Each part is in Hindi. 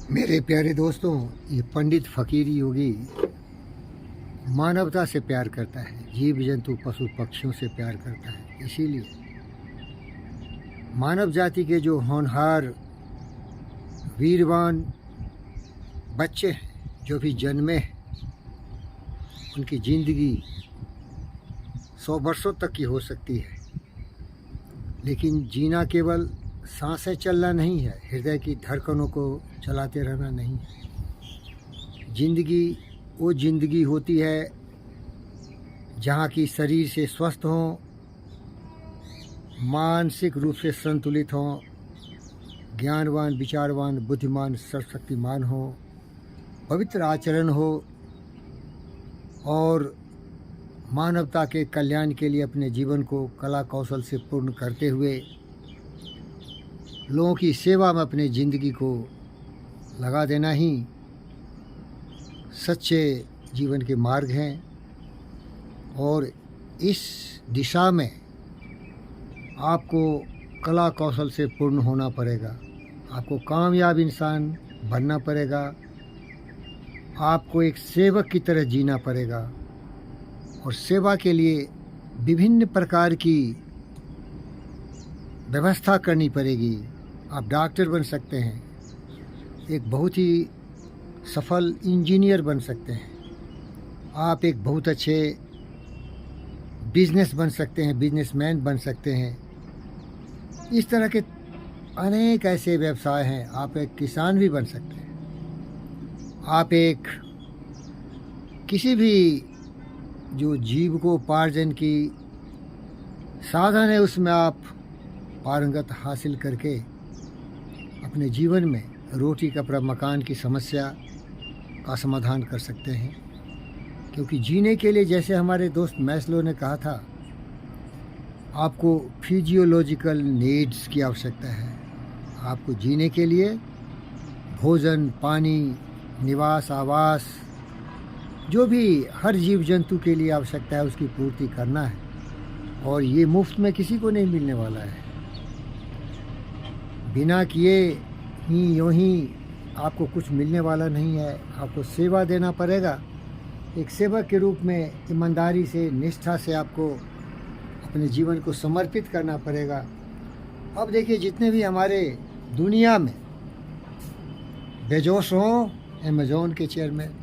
मेरे प्यारे दोस्तों, ये पंडित फकीर योगी मानवता से प्यार करता है, जीव जंतु पशु पक्षियों से प्यार करता है। इसीलिए मानव जाति के जो होनहार वीरवान बच्चे हैं, जो भी जन्मे हैं, उनकी ज़िंदगी 100 वर्षों तक की हो सकती है। लेकिन जीना केवल सांसें चलना नहीं है, हृदय की धड़कनों को चलाते रहना नहीं है। ज़िंदगी वो ज़िंदगी होती है जहाँ की शरीर से स्वस्थ हों, मानसिक रूप से संतुलित हों, ज्ञानवान, विचारवान, बुद्धिमान, सर्वशक्तिमान हो, पवित्र आचरण हो और मानवता के कल्याण के लिए अपने जीवन को कला कौशल से पूर्ण करते हुए लोगों की सेवा में अपनी ज़िंदगी को लगा देना ही सच्चे जीवन के मार्ग हैं। और इस दिशा में आपको कला कौशल से पूर्ण होना पड़ेगा, आपको कामयाब इंसान बनना पड़ेगा, आपको एक सेवक की तरह जीना पड़ेगा और सेवा के लिए विभिन्न प्रकार की व्यवस्था करनी पड़ेगी। आप डॉक्टर बन सकते हैं, एक बहुत ही सफल इंजीनियर बन सकते हैं, आप एक बहुत अच्छे बिजनेस बन सकते हैं, बिजनेसमैन बन सकते हैं। इस तरह के अनेक ऐसे व्यवसाय हैं। आप एक किसान भी बन सकते हैं, आप एक किसी भी जो जीविकोपार्जन की साधन है उसमें आप पारंगत हासिल करके अपने जीवन में रोटी कपड़ा मकान की समस्या का समाधान कर सकते हैं। क्योंकि जीने के लिए, जैसे हमारे दोस्त मैस्लो ने कहा था, आपको फिजियोलॉजिकल नीड्स की आवश्यकता है। आपको जीने के लिए भोजन, पानी, निवास, आवास, जो भी हर जीव जंतु के लिए आवश्यकता है उसकी पूर्ति करना है। और ये मुफ्त में किसी को नहीं मिलने वाला है। बिना किए ही यूँ ही आपको कुछ मिलने वाला नहीं है। आपको सेवा देना पड़ेगा। एक सेवक के रूप में ईमानदारी से, निष्ठा से आपको अपने जीवन को समर्पित करना पड़ेगा। अब देखिए, जितने भी हमारे दुनिया में बेजोस हो, अमेज़न के चेयरमैन,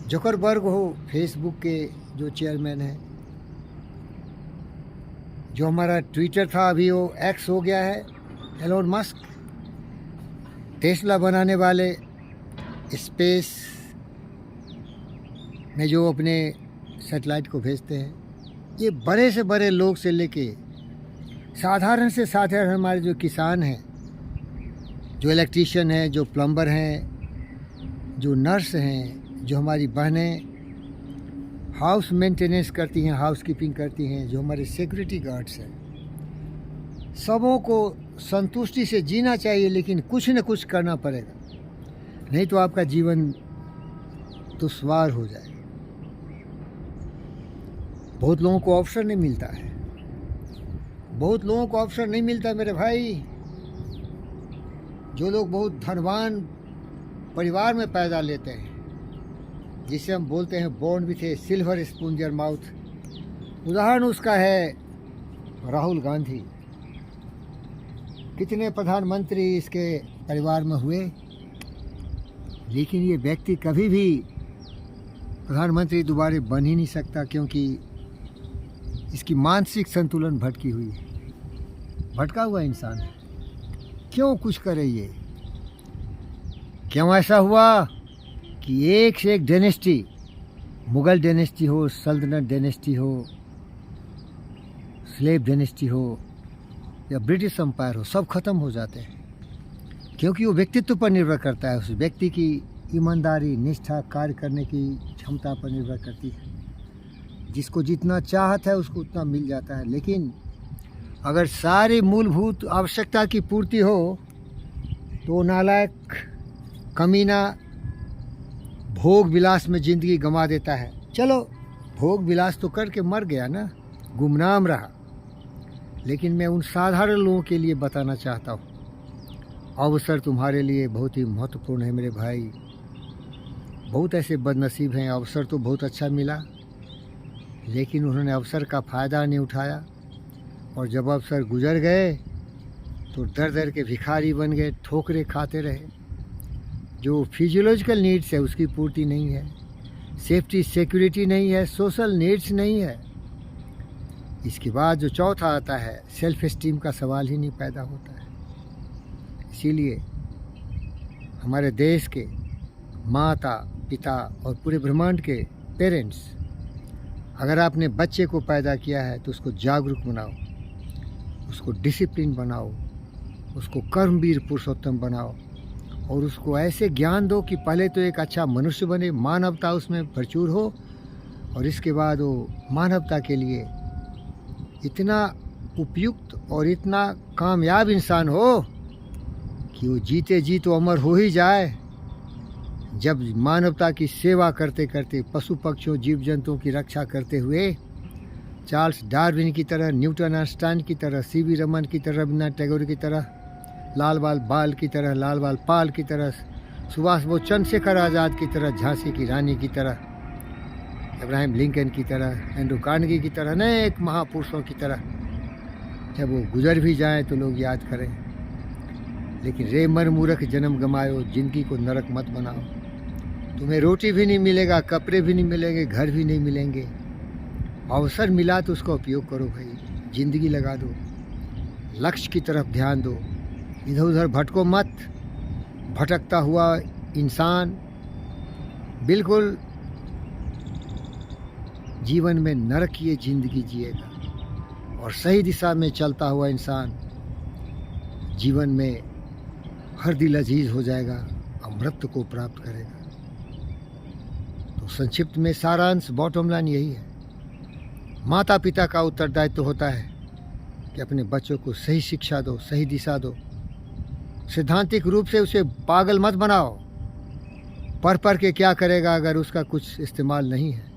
जुकरबर्ग हो, फेसबुक के जो चेयरमैन हैं, जो हमारा ट्विटर था अभी वो एक्स हो गया है, एलोन मस्क, टेस्ला बनाने वाले, स्पेस में जो अपने सैटेलाइट को भेजते हैं, ये बड़े से बड़े लोग से लेके साधारण से साधारण हमारे जो किसान हैं, जो इलेक्ट्रीशियन हैं, जो प्लम्बर हैं, जो नर्स हैं, जो हमारी बहनें हाउस मेंटेनेंस करती हैं, हाउस कीपिंग करती हैं, जो हमारे सिक्योरिटी गार्ड्स हैं, सबों को संतुष्टि से जीना चाहिए। लेकिन कुछ न कुछ करना पड़ेगा, नहीं तो आपका जीवन दुश्वार हो जाएगा। बहुत लोगों को अवसर नहीं मिलता है, बहुत लोगों को अवसर नहीं मिलता मेरे भाई। जो लोग बहुत धनवान परिवार में पैदा लेते हैं, जिसे हम बोलते हैं born with a silver spoon your mouth, उदाहरण उसका है राहुल गांधी। कितने प्रधानमंत्री इसके परिवार में हुए, लेकिन ये व्यक्ति कभी भी प्रधानमंत्री दोबारा बन ही नहीं सकता, क्योंकि इसकी मानसिक संतुलन भटकी हुई है, भटका हुआ इंसान है। क्यों कुछ करे ये? क्यों ऐसा हुआ कि एक से एक डायनेस्टी, मुग़ल डायनेस्टी हो, सल्तनत डायनेस्टी हो, स्लेव डायनेस्टी हो या ब्रिटिश एम्पायर हो, सब खत्म हो जाते हैं। क्योंकि वो व्यक्तित्व पर निर्भर करता है, उस व्यक्ति की ईमानदारी, निष्ठा, कार्य करने की क्षमता पर निर्भर करती है। जिसको जितना चाहत है उसको उतना मिल जाता है। लेकिन अगर सारी मूलभूत आवश्यकता की पूर्ति हो तो नालायक, कमीना भोग विलास में ज़िंदगी गंवा देता है। चलो, भोग विलास तो करके मर गया ना, गुमनाम रहा। लेकिन मैं उन साधारण लोगों के लिए बताना चाहता हूँ अवसर तुम्हारे लिए बहुत ही महत्वपूर्ण है मेरे भाई। बहुत ऐसे बदनसीब हैं, अवसर तो बहुत अच्छा मिला लेकिन उन्होंने अवसर का फ़ायदा नहीं उठाया, और जब अवसर गुजर गए तो दर दर के भिखारी बन गए, ठोकरें खाते रहे। जो फिजियोलॉजिकल नीड्स है उसकी पूर्ति नहीं है, सेफ्टी सिक्योरिटी नहीं है, सोशल नीड्स नहीं है। इसके बाद जो चौथा आता है, सेल्फ एस्टीम का सवाल ही नहीं पैदा होता है। इसीलिए हमारे देश के माता पिता और पूरे ब्रह्मांड के पेरेंट्स, अगर आपने बच्चे को पैदा किया है तो उसको जागरूक बनाओ, उसको डिसिप्लिन बनाओ, उसको कर्मवीर पुरुषोत्तम बनाओ, और उसको ऐसे ज्ञान दो कि पहले तो एक अच्छा मनुष्य बने, मानवता उसमें भरपूर हो, और इसके बाद वो मानवता के लिए इतना उपयुक्त और इतना कामयाब इंसान हो कि वो जीते जी तो अमर हो ही जाए। जब मानवता की सेवा करते करते, पशु पक्षियों जीव जंतुओं की रक्षा करते हुए, चार्ल्स डार्विन की तरह, न्यूटन आइंस्टाइन की तरह, सीवी रमन की तरह, रविन्द्रनाथ टैगोर की तरह, लाल बाल की तरह, लाल बाल पाल की तरह, सुभाष बोस, चंद्रशेखर आज़ाद की तरह, झांसी की रानी की तरह, अब्राहम लिंकन की तरह, एंड्रू कार्नेगी की तरह, अनेक महापुरुषों की तरह जब वो गुजर भी जाएं तो लोग याद करें। लेकिन रे मर मूर्ख जन्म गमायो, जिंदगी को नरक मत बनाओ। तुम्हें रोटी भी नहीं मिलेगा, कपड़े भी नहीं मिलेंगे, घर भी नहीं मिलेंगे। अवसर मिला तो उसका उपयोग करो भाई, जिंदगी लगा दो, लक्ष्य की तरफ ध्यान दो, इधर उधर भटको मत। भटकता हुआ इंसान बिल्कुल जीवन में नरकीय जिंदगी जिएगा, और सही दिशा में चलता हुआ इंसान जीवन में हर दिल अजीज हो जाएगा, अमृत को प्राप्त करेगा। तो संक्षिप्त में सारांश, बॉटम लाइन यही है, माता पिता का उत्तरदायित्व होता है कि अपने बच्चों को सही शिक्षा दो, सही दिशा दो। सैद्धांतिक रूप से उसे पागल मत बनाओ, पढ़ के क्या करेगा अगर उसका कुछ इस्तेमाल नहीं है।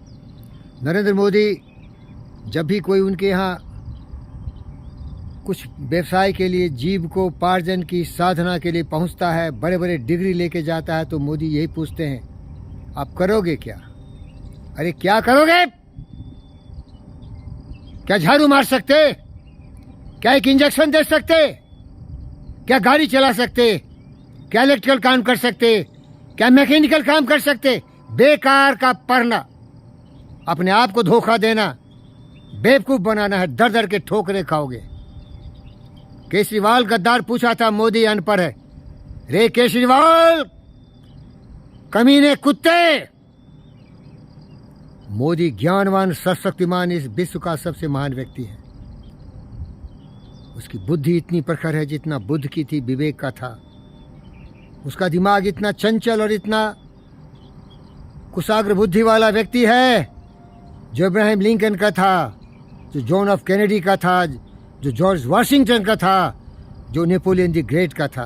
नरेंद्र मोदी जब भी कोई उनके यहाँ कुछ व्यवसाय के लिए, जीविकोपार्जन की साधना के लिए पहुंचता है, बड़े बड़े डिग्री लेके जाता है, तो मोदी यही पूछते हैं, आप करोगे क्या? अरे क्या करोगे? क्या झाड़ू मार सकते? क्या एक इंजेक्शन दे सकते? क्या गाड़ी चला सकते? क्या इलेक्ट्रिकल काम कर सकते? क्या मैकेनिकल काम कर सकते? बेकार का पढ़ना, अपने आप को धोखा देना, बेवकूफ बनाना है, दर दर के ठोकरे खाओगे। केजरीवाल गद्दार पूछा था, मोदी अनपढ़ है। रे केजरीवाल, कमीने कुत्ते, मोदी ज्ञानवान सशक्तिमान इस विश्व का सबसे महान व्यक्ति है। उसकी बुद्धि इतनी प्रखर है जितना बुद्ध की थी, विवेक का था। उसका दिमाग इतना चंचल और इतना कुशाग्र बुद्धि वाला व्यक्ति है, जो अब्राहम लिंकन का था, जो जॉन एफ कैनेडी का था, जो जॉर्ज वाशिंगटन का था, जो नेपोलियन द ग्रेट का था।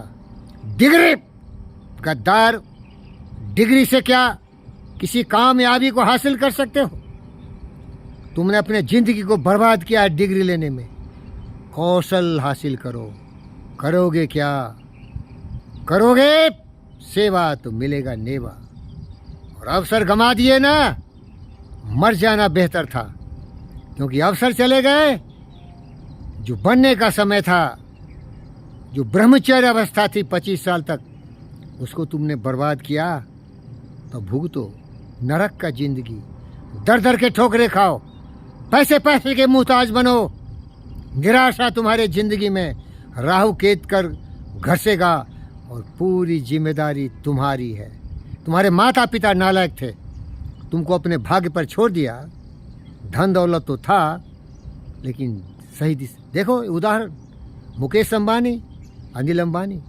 डिग्री गद्दार, डिग्री से क्या किसी कामयाबी को हासिल कर सकते हो? तुमने अपने जिंदगी को बर्बाद किया है डिग्री लेने में। कौशल हासिल करो। करोगे क्या? करोगे सेवा तो मिलेगा नेवा। और अवसर गंवा दिए ना, मर जाना बेहतर था, क्योंकि अवसर चले गए। जो बनने का समय था, जो ब्रह्मचर्य अवस्था थी 25 साल तक, उसको तुमने बर्बाद किया। तो भुगतो नरक का जिंदगी, दर दर के ठोकरे खाओ, पैसे के मुहताज बनो। निराशा तुम्हारे जिंदगी में राहु केत कर घसेगा, और पूरी जिम्मेदारी तुम्हारी है। तुम्हारे माता पिता नालायक थे, तुमको अपने भाग्य पर छोड़ दिया। धन दौलत तो था, लेकिन सही देखो उदाहरण, मुकेश अंबानी, अनिल अंबानी,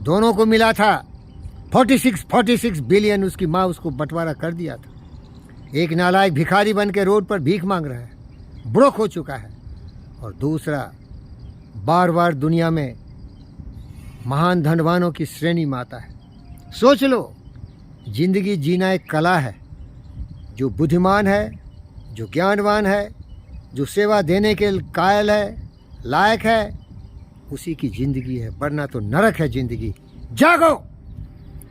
दोनों को मिला था 46 बिलियन। उसकी माँ उसको बंटवारा कर दिया था। एक नालायक भिखारी बन के रोड पर भीख मांग रहा है, बुड़क हो चुका है, और दूसरा बार बार दुनिया में महान धनवानों की श्रेणी में आता है। सोच लो, जिंदगी जीना एक कला है। जो बुद्धिमान है, जो ज्ञानवान है, जो सेवा देने के कायल है, लायक है, उसी की ज़िंदगी है, वरना तो नरक है ज़िंदगी। जागो।